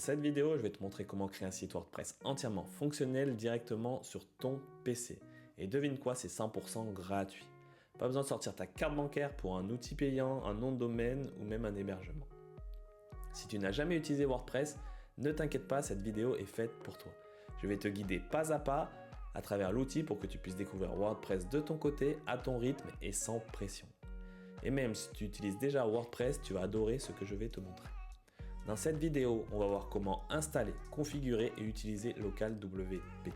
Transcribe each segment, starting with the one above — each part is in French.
cette vidéo, je vais te montrer comment créer un site WordPress entièrement fonctionnel directement sur ton PC. Et devine quoi, c'est 100% gratuit. Pas besoin de sortir ta carte bancaire pour un outil payant, un nom de domaine ou même un hébergement. Si tu n'as jamais utilisé WordPress, ne t'inquiète pas, cette vidéo est faite pour toi. Je vais te guider pas à pas à travers l'outil pour que tu puisses découvrir WordPress de ton côté, à ton rythme et sans pression. Et même si tu utilises déjà WordPress, tu vas adorer ce que je vais te montrer. Dans cette vidéo, on va voir comment installer, configurer et utiliser LocalWP.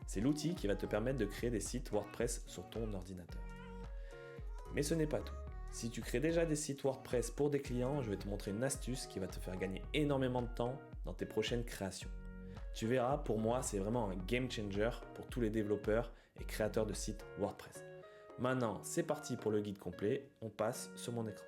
C'est l'outil qui va te permettre de créer des sites WordPress sur ton ordinateur. Mais ce n'est pas tout. Si tu crées déjà des sites WordPress pour des clients, je vais te montrer une astuce qui va te faire gagner énormément de temps dans tes prochaines créations. Tu verras, pour moi, c'est vraiment un game changer pour tous les développeurs et créateurs de sites WordPress. Maintenant, c'est parti pour le guide complet, on passe sur mon écran.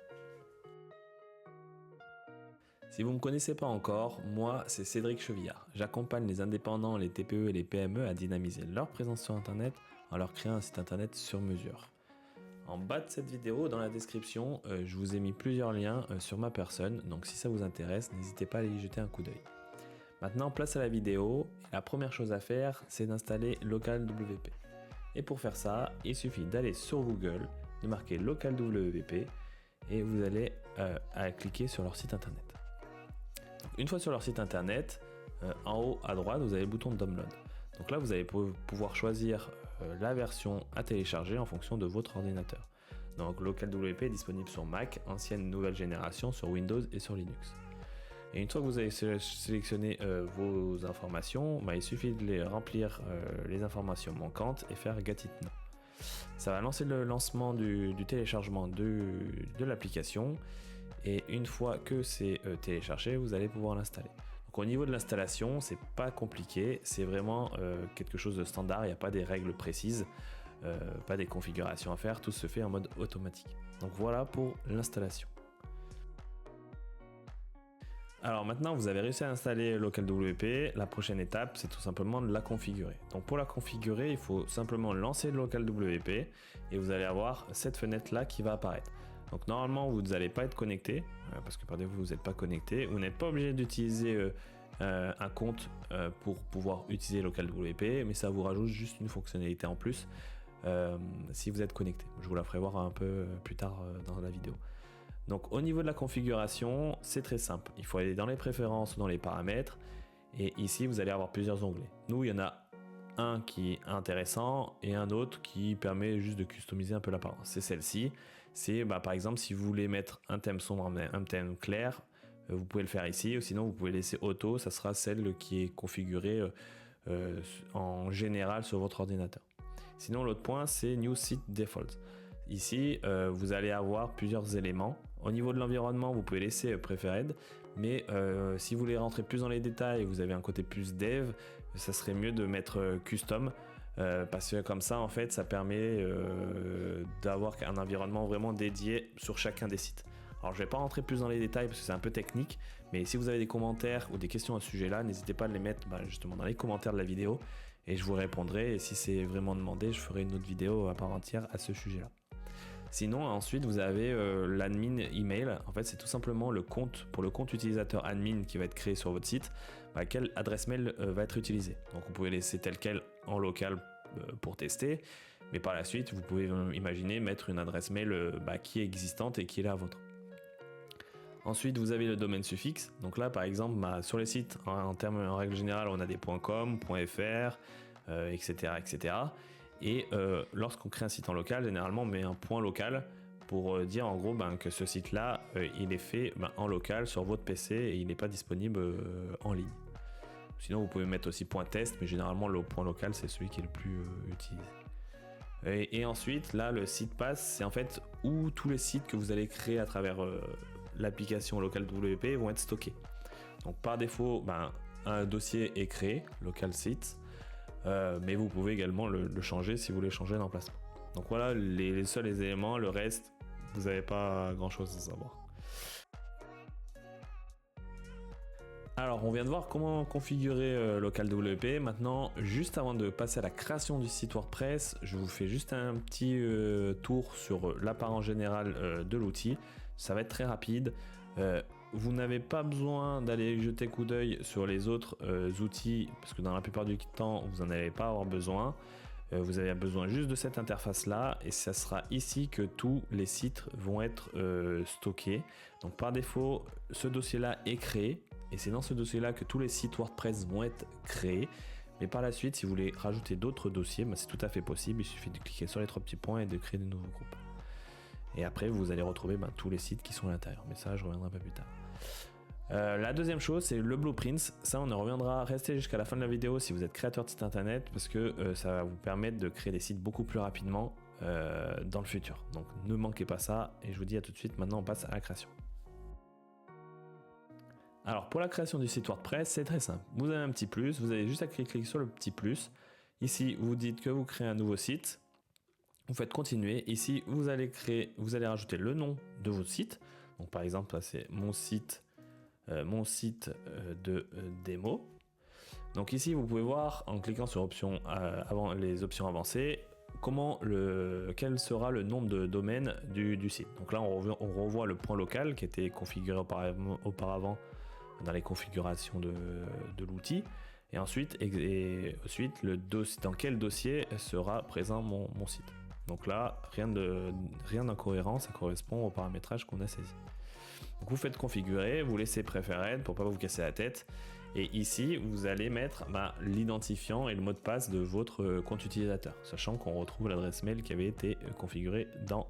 Si vous ne me connaissez pas encore, moi c'est Cédric Chevillard. J'accompagne les indépendants, les TPE et les PME à dynamiser leur présence sur Internet en leur créant un site Internet sur mesure. En bas de cette vidéo, dans la description, je vous ai mis plusieurs liens sur ma personne, donc si ça vous intéresse, n'hésitez pas à y jeter un coup d'œil. Maintenant, place à la vidéo, et la première chose à faire, c'est d'installer LocalWP. Et pour faire ça, il suffit d'aller sur Google, de marquer LocalWP, et vous allez à cliquer sur leur site internet. Donc, une fois sur leur site internet, en haut à droite, vous avez le bouton de download. Donc là, vous allez pouvoir choisir la version à télécharger en fonction de votre ordinateur. Donc LocalWP est disponible sur Mac, ancienne nouvelle génération, sur Windows et sur Linux. Et une fois que vous avez sélectionné vos informations, il suffit de les remplir les informations manquantes et faire Get It Now. Ça va lancer le lancement du téléchargement de l'application. Et une fois que c'est téléchargé, vous allez pouvoir l'installer. Donc au niveau de l'installation, c'est pas compliqué, c'est vraiment quelque chose de standard, il n'y a pas des règles précises, pas des configurations à faire, tout se fait en mode automatique. Donc voilà pour l'installation. Alors maintenant, vous avez réussi à installer LocalWP. La prochaine étape, c'est tout simplement de la configurer. Donc pour la configurer, il faut simplement lancer LocalWP et vous allez avoir cette fenêtre là qui va apparaître. Donc normalement, vous n'allez pas être connecté parce que par défaut, vous n'êtes pas connecté. Vous n'êtes pas obligé d'utiliser un compte pour pouvoir utiliser LocalWP, mais ça vous rajoute juste une fonctionnalité en plus si vous êtes connecté. Je vous la ferai voir un peu plus tard dans la vidéo. Donc au niveau de la configuration, c'est très simple. Il faut aller dans les préférences ou dans les paramètres. Et ici, vous allez avoir plusieurs onglets. Nous, il y en a un qui est intéressant et un autre qui permet juste de customiser un peu l'apparence. C'est celle-ci. C'est par exemple, si vous voulez mettre un thème sombre, un thème clair, vous pouvez le faire ici. Ou sinon, vous pouvez laisser auto. Ça sera celle qui est configurée en général sur votre ordinateur. Sinon, l'autre point, c'est New Site Default. Ici, vous allez avoir plusieurs éléments. Au niveau de l'environnement, vous pouvez laisser Preferred, mais si vous voulez rentrer plus dans les détails et vous avez un côté plus dev, ça serait mieux de mettre Custom, parce que comme ça, en fait, ça permet d'avoir un environnement vraiment dédié sur chacun des sites. Alors, je vais pas rentrer plus dans les détails parce que c'est un peu technique, mais si vous avez des commentaires ou des questions à ce sujet-là, n'hésitez pas à les mettre justement dans les commentaires de la vidéo et je vous répondrai. Et si c'est vraiment demandé, je ferai une autre vidéo à part entière à ce sujet-là. Sinon, ensuite, vous avez l'admin email. En fait, c'est tout simplement le compte pour le compte utilisateur admin qui va être créé sur votre site. Quelle adresse mail va être utilisée. Donc, vous pouvez laisser tel quel en local pour tester. Mais par la suite, vous pouvez imaginer mettre une adresse mail qui est existante et qui est la vôtre. Ensuite, vous avez le domaine suffixe. Donc là, par exemple, sur les sites, en règle générale, on a des .com, .fr, etc., etc. Et lorsqu'on crée un site en local, généralement on met un point local pour dire en gros que ce site-là, il est fait en local sur votre PC et il n'est pas disponible en ligne. Sinon vous pouvez mettre aussi point test, mais généralement le point local c'est celui qui est le plus utilisé. Et ensuite, là le site pass, c'est en fait où tous les sites que vous allez créer à travers l'application LocalWP vont être stockés. Donc par défaut, un dossier est créé, local sites. Mais vous pouvez également le changer si vous voulez changer d'emplacement. Donc voilà les seuls éléments, le reste, vous n'avez pas grand chose à savoir. Alors on vient de voir comment configurer LocalWP. Maintenant, juste avant de passer à la création du site WordPress, je vous fais juste un petit tour sur l'apparence générale de l'outil. Ça va être très rapide. vous n'avez pas besoin d'aller jeter coup d'œil sur les autres outils, parce que dans la plupart du temps, vous n'en avez pas à avoir besoin. Vous avez besoin juste de cette interface là, et ça sera ici que tous les sites vont être stockés. Donc par défaut, ce dossier là est créé, et c'est dans ce dossier là que tous les sites WordPress vont être créés. Mais par la suite, si vous voulez rajouter d'autres dossiers, c'est tout à fait possible. Il suffit de cliquer sur les 3 petits points et de créer de nouveaux groupes. Et après, vous allez retrouver tous les sites qui sont à l'intérieur. Mais ça, je reviendrai un peu plus tard. La deuxième chose, c'est le blueprint. Ça, on en reviendra. Restez jusqu'à la fin de la vidéo si vous êtes créateur de site internet, parce que ça va vous permettre de créer des sites beaucoup plus rapidement dans le futur. Donc ne manquez pas ça, et je vous dis à tout de suite. Maintenant, on passe à la création. Alors pour la création du site WordPress, c'est très simple. Vous avez un petit plus, vous avez juste à cliquer sur le petit plus. Ici, vous dites que vous créez un nouveau site. Vous faites continuer. Ici, vous allez rajouter le nom de votre site. Donc par exemple, là, c'est mon site de démo. Donc ici, vous pouvez voir en cliquant sur les options avancées, quel sera le nombre de domaines du site. Donc là, on revoit le point local qui était configuré auparavant dans les configurations de l'outil. Et ensuite, dans quel dossier sera présent mon site. Donc là, rien d'incohérent, ça correspond au paramétrage qu'on a saisi. Donc vous faites configurer, vous laissez préférer pour pas vous casser la tête. Et ici, vous allez mettre l'identifiant et le mot de passe de votre compte utilisateur, sachant qu'on retrouve l'adresse mail qui avait été configurée dans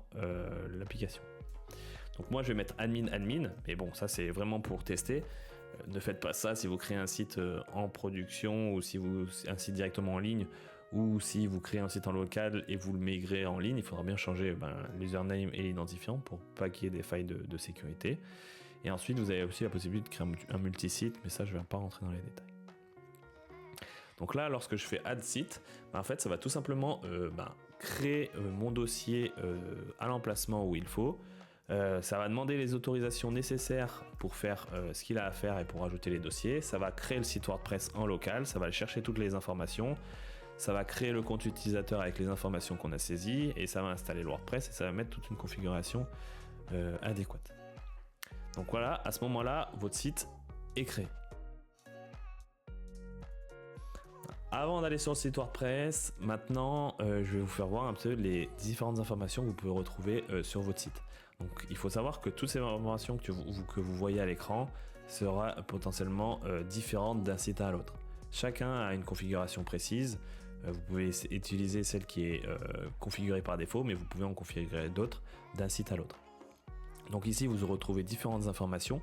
l'application. Donc moi, je vais mettre admin, mais bon, ça c'est vraiment pour tester. Ne faites pas ça si vous créez un site en production, ou si un site directement en ligne, ou si vous créez un site en local et vous le migrez en ligne. Il faudra bien changer l'username et l'identifiant pour pas qu'il y ait des failles de sécurité. Et ensuite, vous avez aussi la possibilité de créer un multisite, mais ça, je ne vais pas rentrer dans les détails. Donc là, lorsque je fais add site, en fait, ça va tout simplement créer mon dossier à l'emplacement où il faut. Ça va demander les autorisations nécessaires pour faire ce qu'il a à faire et pour ajouter les dossiers. Ça va créer le site WordPress en local, ça va aller chercher toutes les informations. Ça va créer le compte utilisateur avec les informations qu'on a saisies, et ça va installer le WordPress et ça va mettre toute une configuration adéquate. Donc voilà, à ce moment-là, votre site est créé. Avant d'aller sur le site WordPress, maintenant, je vais vous faire voir un peu les différentes informations que vous pouvez retrouver sur votre site. Donc il faut savoir que toutes ces informations que vous voyez à l'écran sera potentiellement différentes d'un site à l'autre. Chacun a une configuration précise. Vous pouvez utiliser celle qui est configurée par défaut, mais vous pouvez en configurer d'autres d'un site à l'autre. Donc ici, vous retrouvez différentes informations.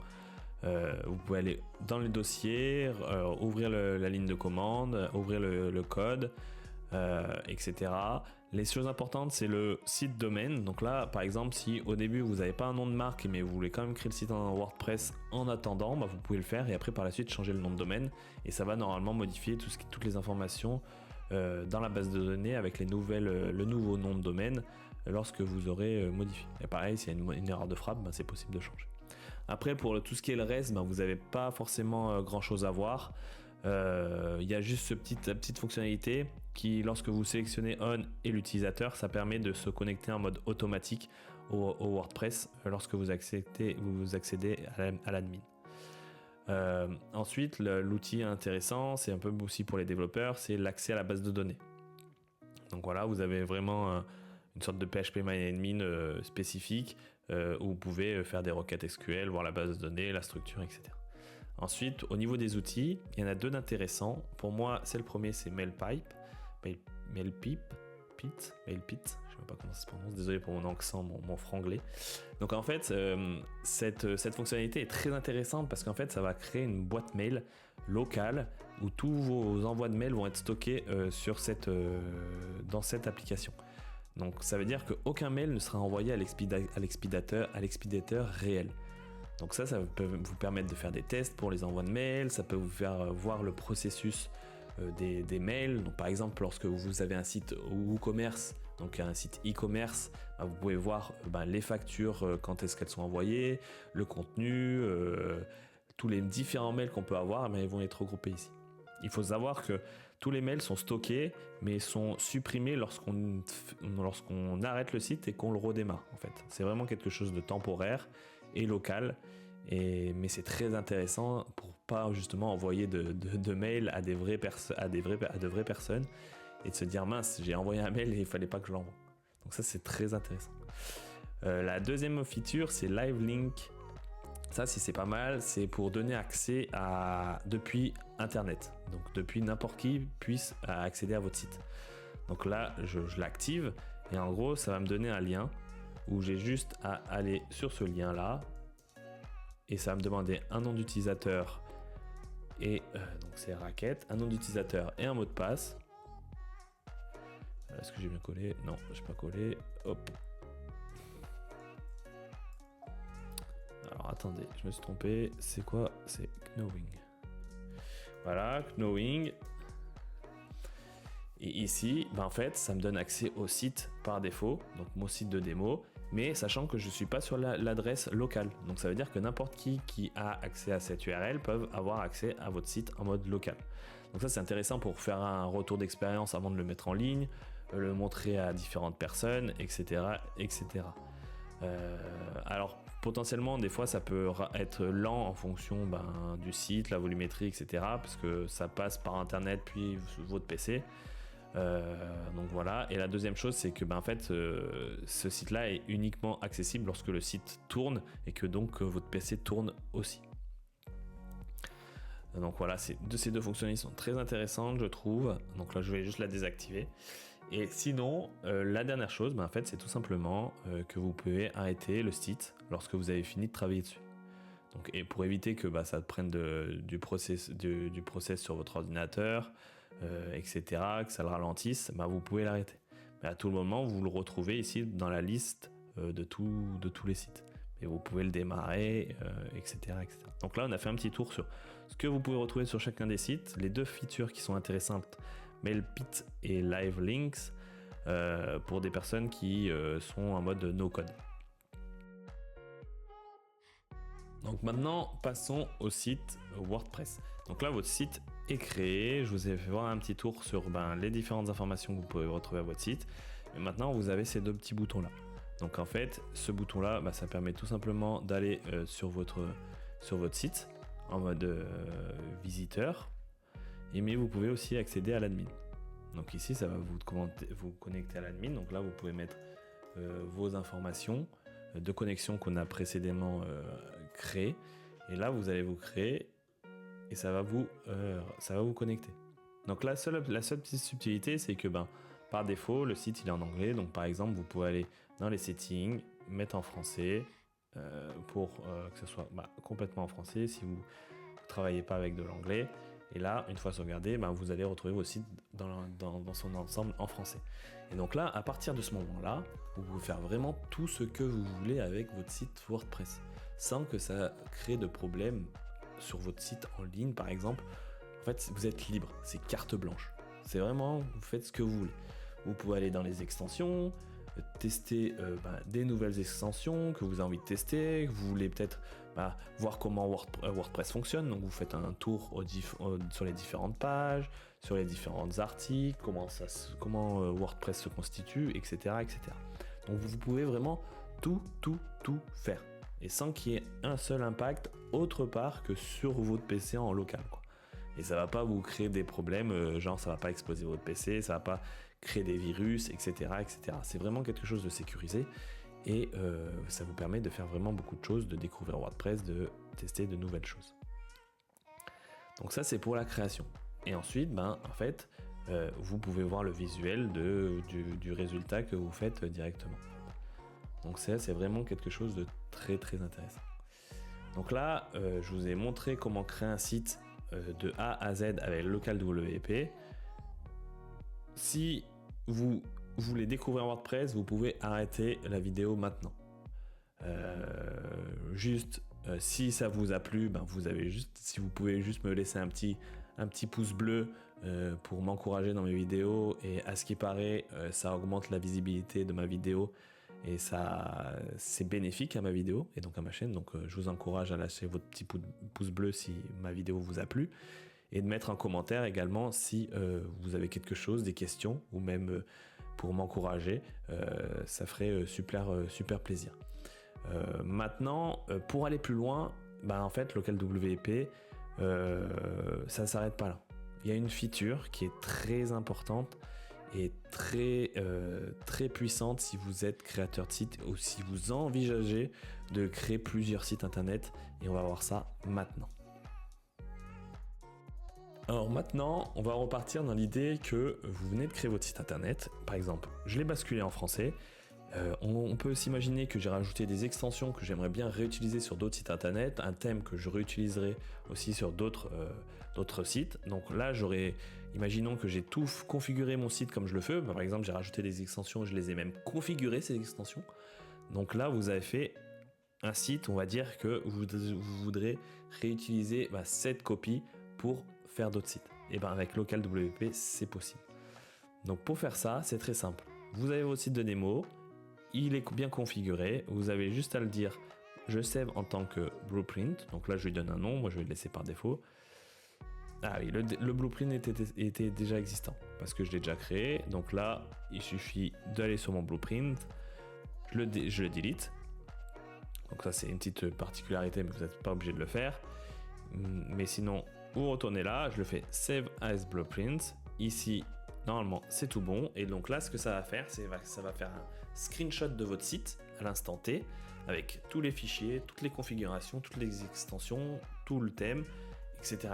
Vous pouvez aller dans le dossier, ouvrir la ligne de commande, ouvrir le code, etc. Les choses importantes, c'est le site domaine. Donc là, par exemple, si au début vous n'avez pas un nom de marque, mais vous voulez quand même créer le site en WordPress en attendant, vous pouvez le faire, et après par la suite changer le nom de domaine, et ça va normalement modifier toutes les informations dans la base de données avec le nouveau nom de domaine lorsque vous aurez modifié. Et pareil, s'il y a une erreur de frappe, c'est possible de changer. Après, pour tout ce qui est le reste, vous n'avez pas forcément grand chose à voir. Il y a juste cette petite fonctionnalité qui, lorsque vous sélectionnez On et l'utilisateur, ça permet de se connecter en mode automatique au WordPress lorsque vous accédez à l'admin. Ensuite, l'outil intéressant, c'est un peu aussi pour les développeurs, c'est l'accès à la base de données. Donc voilà, vous avez vraiment une sorte de PHPMyAdmin spécifique où vous pouvez faire des requêtes SQL, voir la base de données, la structure, etc. Ensuite, au niveau des outils, il y en a deux d'intéressants. Pour moi, c'est le premier, c'est Mailpit. Je ne sais pas comment ça se prononce, désolé pour mon accent, mon franglais. Donc en fait, cette fonctionnalité est très intéressante parce qu'en fait, ça va créer une boîte mail locale où tous vos envois de mail vont être stockés dans cette application. Donc ça veut dire qu'aucun mail ne sera envoyé à l'expéditeur réel. Donc ça peut vous permettre de faire des tests pour les envois de mails, ça peut vous faire voir le processus des mails. Donc par exemple, lorsque vous avez un site WooCommerce, donc un site e-commerce, vous pouvez voir les factures, quand est-ce qu'elles sont envoyées, le contenu, tous les différents mails qu'on peut avoir, ils vont être regroupés ici. Il faut savoir que tous les mails sont stockés, mais sont supprimés lorsqu'on arrête le site et qu'on le redémarre. En fait, c'est vraiment quelque chose de temporaire et local. Mais c'est très intéressant pour pas justement envoyer de mails à de vraies personnes et de se dire mince, j'ai envoyé un mail et il fallait pas que je l'envoie. Donc ça c'est très intéressant. La deuxième feature c'est Live Link. Ça si c'est pas mal, c'est pour donner accès depuis internet. Donc depuis n'importe qui puisse accéder à votre site. Donc là je l'active et en gros ça va me donner un lien où j'ai juste à aller sur ce lien là. Et ça va me demander un nom d'utilisateur et donc c'est Racket, un nom d'utilisateur et un mot de passe. Est-ce que j'ai bien collé? Non, j'ai pas collé. Hop. Alors attendez, je me suis trompé. C'est quoi? C'est Knowing. Voilà, Knowing. Et ici, en fait, ça me donne accès au site par défaut, donc mon site de démo. Mais sachant que je ne suis pas sur l'adresse locale. Donc ça veut dire que n'importe qui a accès à cette URL peuvent avoir accès à votre site en mode local. Donc ça c'est intéressant pour faire un retour d'expérience avant de le mettre en ligne, le montrer à différentes personnes, etc. etc. Alors potentiellement des fois ça peut être lent en fonction du site, la volumétrie, etc. Parce que ça passe par internet puis votre PC. Donc voilà, et la deuxième chose c'est que en fait ce site là est uniquement accessible lorsque le site tourne et que donc votre PC tourne aussi. Donc voilà, ces deux fonctionnalités sont très intéressantes je trouve. Donc là je vais juste la désactiver. Et sinon la dernière chose en fait c'est tout simplement que vous pouvez arrêter le site lorsque vous avez fini de travailler dessus. Donc, et pour éviter que ça prenne du process sur votre ordinateur, etc., que ça le ralentisse, vous pouvez l'arrêter. Mais à tout moment, vous le retrouvez ici dans la liste de tous les sites. Et vous pouvez le démarrer, etc., etc. Donc là, on a fait un petit tour sur ce que vous pouvez retrouver sur chacun des sites, les deux features qui sont intéressantes, MailPit et Live Links, pour des personnes qui sont en mode no-code. Donc maintenant, passons au site WordPress. Donc là, votre site est créé. Je vous ai fait voir un petit tour sur les différentes informations que vous pouvez retrouver à votre site. Et maintenant, vous avez ces deux petits boutons-là. Donc en fait, ce bouton-là, ça permet tout simplement d'aller sur votre site en mode visiteur. Mais vous pouvez aussi accéder à l'admin. Donc ici, ça va vous connecter à l'admin. Donc là, vous pouvez mettre vos informations de connexion qu'on a précédemment créé, et là vous allez vous créer et ça va vous connecter. Donc là la seule petite subtilité c'est que par défaut le site il est en anglais, donc par exemple vous pouvez aller dans les settings, mettre en français pour que ce soit complètement en français si vous ne travaillez pas avec de l'anglais. Et là, une fois sauvegardé, vous allez retrouver vos sites dans son ensemble en français. Et donc là, à partir de ce moment-là, vous pouvez faire vraiment tout ce que vous voulez avec votre site WordPress, sans que ça crée de problème sur votre site en ligne, par exemple. En fait, vous êtes libre, c'est carte blanche. C'est vraiment, vous faites ce que vous voulez. Vous pouvez aller dans les extensions, tester des nouvelles extensions que vous avez envie de tester, que vous voulez peut-être voir comment WordPress fonctionne. Donc vous faites un tour sur les différentes pages, sur les différents articles, comment WordPress se constitue, etc., etc. Donc vous pouvez vraiment tout faire, et sans qu'il y ait un seul impact autre part que sur votre PC en local, quoi. Et ça va pas vous créer des problèmes, genre ça va pas exploser votre PC, ça va pas créer des virus, etc., etc. C'est vraiment quelque chose de sécurisé. Et ça vous permet de faire vraiment beaucoup de choses, de découvrir WordPress, de tester de nouvelles choses. Donc ça c'est pour la création. Et ensuite, en fait, vous pouvez voir le visuel du résultat que vous faites directement. Donc ça c'est vraiment quelque chose de très très intéressant. Donc là, je vous ai montré comment créer un site de A à Z avec LocalWP. Si vous voulez découvrir WordPress, vous pouvez arrêter la vidéo maintenant. Si ça vous a plu, si vous pouvez juste me laisser un petit pouce bleu pour m'encourager dans mes vidéos, et à ce qui paraît, ça augmente la visibilité de ma vidéo et ça c'est bénéfique à ma vidéo et donc à ma chaîne. Donc je vous encourage à lâcher votre petit pouce bleu si ma vidéo vous a plu, et de mettre un commentaire également si vous avez quelque chose, des questions, ou même pour m'encourager, ça ferait super plaisir. Maintenant, pour aller plus loin, en fait, LocalWP, ça ne s'arrête pas là. Il y a une feature qui est très importante et très puissante si vous êtes créateur de site ou si vous envisagez de créer plusieurs sites internet, et on va voir ça maintenant. Alors maintenant, on va repartir dans l'idée que vous venez de créer votre site internet. Par exemple, je l'ai basculé en français. On peut s'imaginer que j'ai rajouté des extensions que j'aimerais bien réutiliser sur d'autres sites internet, un thème que je réutiliserai aussi sur d'autres sites. Donc là, imaginons que j'ai tout configuré mon site comme je le fais. Par exemple, j'ai rajouté des extensions, je les ai même configurées ces extensions. Donc là, vous avez fait un site, on va dire que vous voudrez réutiliser cette copie pour faire d'autres sites. Et avec LocalWP, c'est possible. Donc pour faire ça, c'est très simple. Vous avez votre site de démo, il est bien configuré, vous avez juste à le dire je save en tant que blueprint. Donc là je lui donne un nom, moi je vais le laisser par défaut. Ah oui, le blueprint était déjà existant parce que je l'ai déjà créé. Donc là il suffit d'aller sur mon blueprint, je le delete. Donc ça c'est une petite particularité, mais vous n'êtes pas obligé de le faire. Mais sinon vous retournez là, je le fais save as blueprint. Ici normalement c'est tout bon, et donc là ce que ça va faire, c'est ça va faire un screenshot de votre site à l'instant T avec tous les fichiers, toutes les configurations, toutes les extensions, tout le thème, etc.,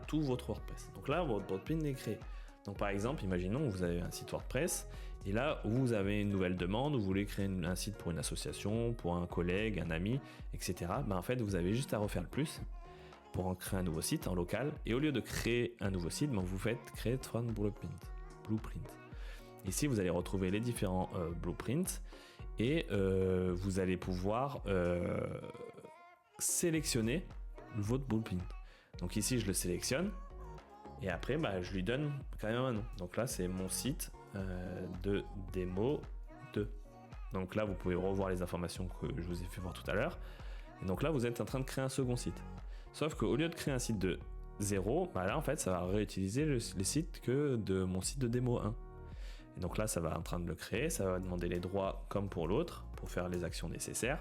tout votre WordPress. Donc là votre blueprint est créé. Donc par exemple, imaginons que vous avez un site WordPress et là vous avez une nouvelle demande, vous voulez créer un site pour une association, pour un collègue, un ami, etc. En fait vous avez juste à refaire le plus pour en créer un nouveau site en local, et au lieu de créer un nouveau site, vous faites create one blueprint. Ici vous allez retrouver les différents blueprints, et vous allez pouvoir sélectionner votre blueprint. Donc ici je le sélectionne et après je lui donne quand même un nom. Donc là c'est mon site de démo 2. Donc là vous pouvez revoir les informations que je vous ai fait voir tout à l'heure. Et donc là vous êtes en train de créer un second site. Sauf qu'au lieu de créer un site de 0, là en fait ça va réutiliser les sites que de mon site de démo 1. Et donc là ça va en train de le créer, ça va demander les droits comme pour l'autre pour faire les actions nécessaires.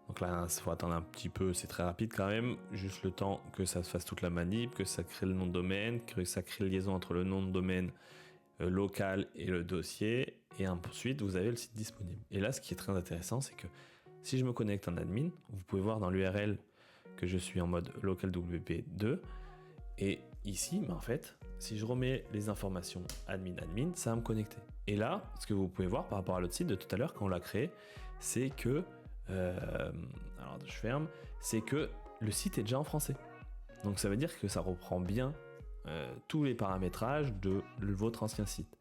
Donc là il faut attendre un petit peu, c'est très rapide quand même, juste le temps que ça fasse toute la manip, que ça crée le nom de domaine, que ça crée la liaison entre le nom de domaine local et le dossier, et ensuite vous avez le site disponible. Et là ce qui est très intéressant, c'est que si je me connecte en admin, vous pouvez voir dans l'URL que je suis en mode LocalWP 2, et ici en fait si je remets les informations admin, ça va me connecter. Et là ce que vous pouvez voir par rapport à l'autre site de tout à l'heure quand on l'a créé, c'est que alors je ferme, c'est que le site est déjà en français. Donc ça veut dire que ça reprend bien tous les paramétrages de votre ancien site.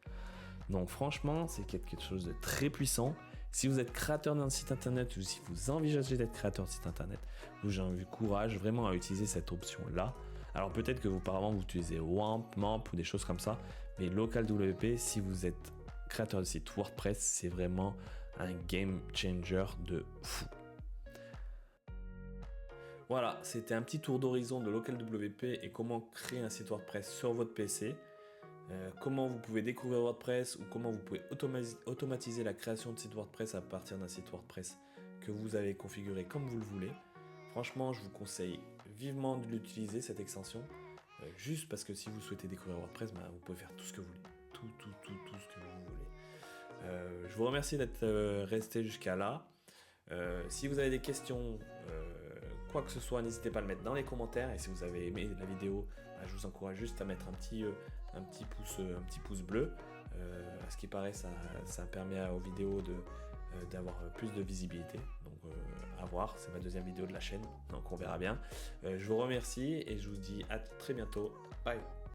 Donc franchement, c'est quelque chose de très puissant. Si vous êtes créateur d'un site internet ou si vous envisagez d'être créateur de site internet, j'encourage vraiment à utiliser cette option-là. Alors peut-être que auparavant vous utilisez WAMP, MAMP ou des choses comme ça, mais LocalWP, si vous êtes créateur de site WordPress, c'est vraiment un game changer de fou. Voilà, c'était un petit tour d'horizon de LocalWP et comment créer un site WordPress sur votre PC. Comment vous pouvez découvrir WordPress ou comment vous pouvez automatiser la création de site WordPress à partir d'un site WordPress que vous avez configuré comme vous le voulez. Franchement, je vous conseille vivement de l'utiliser, cette extension, juste parce que si vous souhaitez découvrir WordPress, vous pouvez faire tout ce que vous voulez. Tout ce que vous voulez. Je vous remercie d'être resté jusqu'à là. Si vous avez des questions, quoi que ce soit, n'hésitez pas à le mettre dans les commentaires. Et si vous avez aimé la vidéo, je vous encourage juste à mettre un petit pouce bleu. À ce qui paraît, ça permet aux vidéos d'avoir plus de visibilité. Donc à voir, c'est ma deuxième vidéo de la chaîne, donc on verra bien. Je vous remercie et je vous dis à très bientôt. Bye.